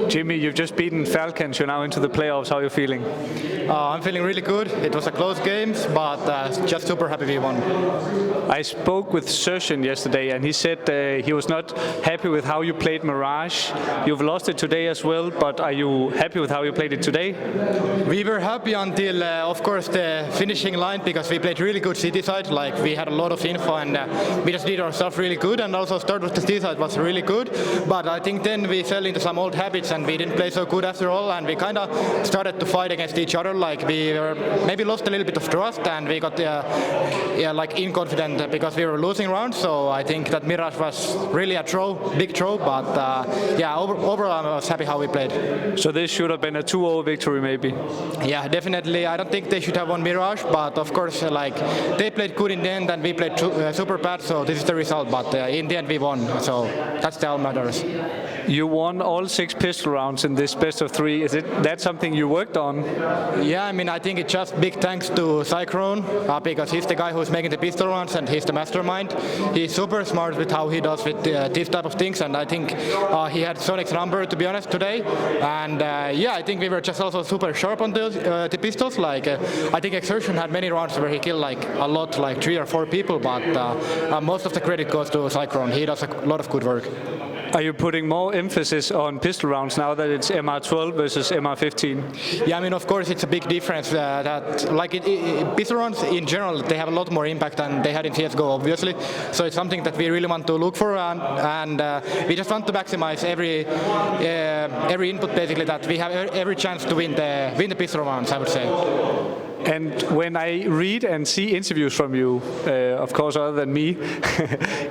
Jimmy, you've just beaten Falcons. You're now into the playoffs. How are you feeling? I'm feeling really good. It was a close game, but just super happy we won. I spoke with Sergeant yesterday, and he said he was not happy with how you played Mirage. You've lost it today as well, but are you happy with how you played it today? We were happy until, of course, the finishing line, because we played really good city side. Like, we had a lot of info, and we just did ourselves really good, and also start with the city side was really good. But I think then we fell into some old habits, and we didn't play so good after all, and we kind of started to fight against each other. Like, we were maybe lost a little bit of trust, and we got like inconfident because we were losing rounds. So I think that Mirage was really a big throw, but yeah, overall I was happy how we played. So this should have been a 2-0 victory maybe? Yeah, definitely. I don't think they should have won Mirage, but of course, like, they played good in the end and we played super bad, so this is the result. But in the end we won, so that's all matters. You won all 6 pistol rounds in this best of 3. Is that something you worked on? Yeah, I mean, I think it's just big thanks to Cyclone, because he's the guy who's making the pistol rounds and he's the mastermind. He's super smart with how he does with these type of things, and I think he had Sonic's number, to be honest, today. And yeah, I think we were just also super sharp on the pistols. Like, I think Exertion had many rounds where he killed like a lot, like 3 or 4 people, but most of the credit goes to Cyclone. He does a lot of good work. Are you putting more emphasis on pistol rounds now that it's MR12 versus MR15? Yeah, I mean, of course, it's a big difference. That like pistol rounds in general, they have a lot more impact than they had in CS:GO, obviously. So it's something that we really want to look for, and we just want to maximize every input, basically, that we have every chance to win the pistol rounds, I would say. And when I read and see interviews from you, of course, other than me,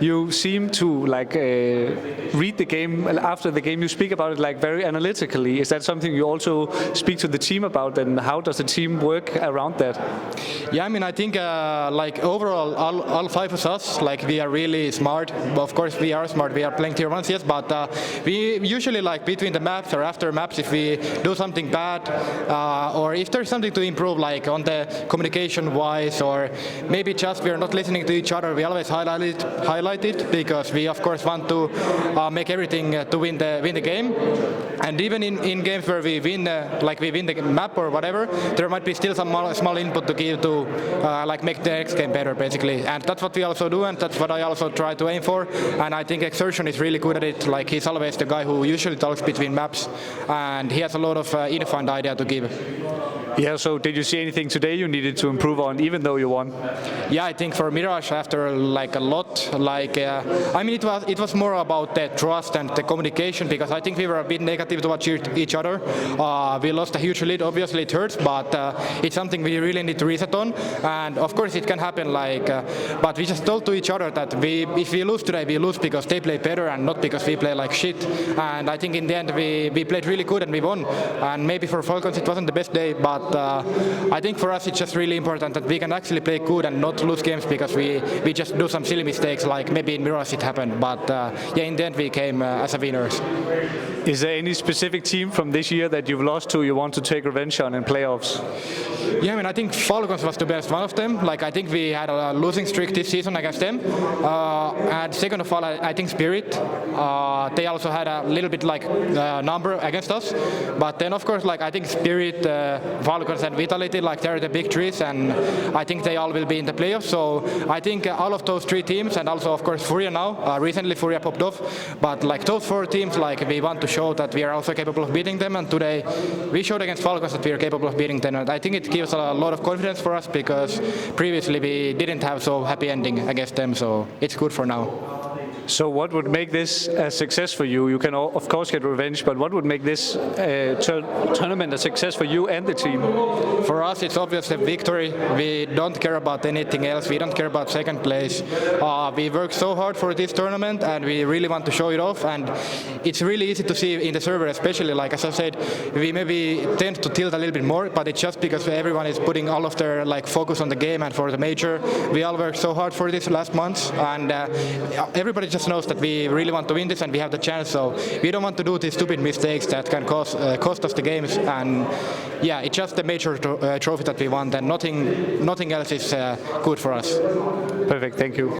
you seem to like read the game after the game. You speak about it like very analytically. Is that something you also speak to the team about? And how does the team work around that? Yeah, I mean, I think like overall, all 5 of us, like, we are really smart. Of course, we are smart. We are playing tier 1s, yes, but we usually, like, between the maps or after maps, if we do something bad or if there's something to improve, like on the communication wise, or maybe just we are not listening to each other, we always highlight it because we of course want to make everything to win the game. And even in games where we win, like we win the map or whatever, there might be still some small input to give to like make the next game better, basically. And that's what we also do, and that's what I also try to aim for. And I think Exertion is really good at it. Like, he's always the guy who usually talks between maps, and he has a lot of info and idea to give. Yeah, so did you see anything today you needed to improve on, even though you won? Yeah, I think for Mirage, after like a lot, like I mean, it was more about the trust and the communication, because I think we were a bit negative towards each other. We lost a huge lead. Obviously, it hurts, but it's something we really need to reset on. And of course, it can happen. Like, but we just told to each other that if we lose today, we lose because they play better and not because we play like shit. And I think in the end, we played really good and we won. And maybe for Falcons, it wasn't the best day, but I think for us it's just really important that we can actually play good and not lose games because we just do some silly mistakes, like maybe in Mirage it happened, but yeah, in the end we came as a winners. Is there any specific team from this year that you've lost to you want to take revenge on in playoffs? Yeah, I mean, I think Falcons was the best one of them. Like, I think we had a losing streak this season against them. And second of all, I think Spirit. They also had a little bit like number against us. But then, of course, like, I think Spirit, Falcons and Vitality, like, they're the big threes, and I think they all will be in the playoffs. So I think all of those 3 teams, and also, of course, FURIA now. Recently, FURIA popped off. But like those 4 teams, like, we want to show that we are also capable of beating them. And today, we showed against Falcons that we are capable of beating them. And I think it gives a lot of confidence for us, because previously we didn't have so happy ending against them, so it's good for now. So what would make this a success for you? You can of course get revenge, but what would make this tournament a success for you and the team? For us, it's obviously victory. We don't care about anything else. We don't care about second place. We work so hard for this tournament, and we really want to show it off. And it's really easy to see in the server, especially, like as I said, we maybe tend to tilt a little bit more, but it's just because everyone is putting all of their like focus on the game and for the major. We all worked so hard for this last month, and everybody just knows that we really want to win this and we have the chance, so we don't want to do these stupid mistakes that can cost us the games. And yeah, it's just the major trophy that we want, and nothing else is good for us. Perfect, thank you.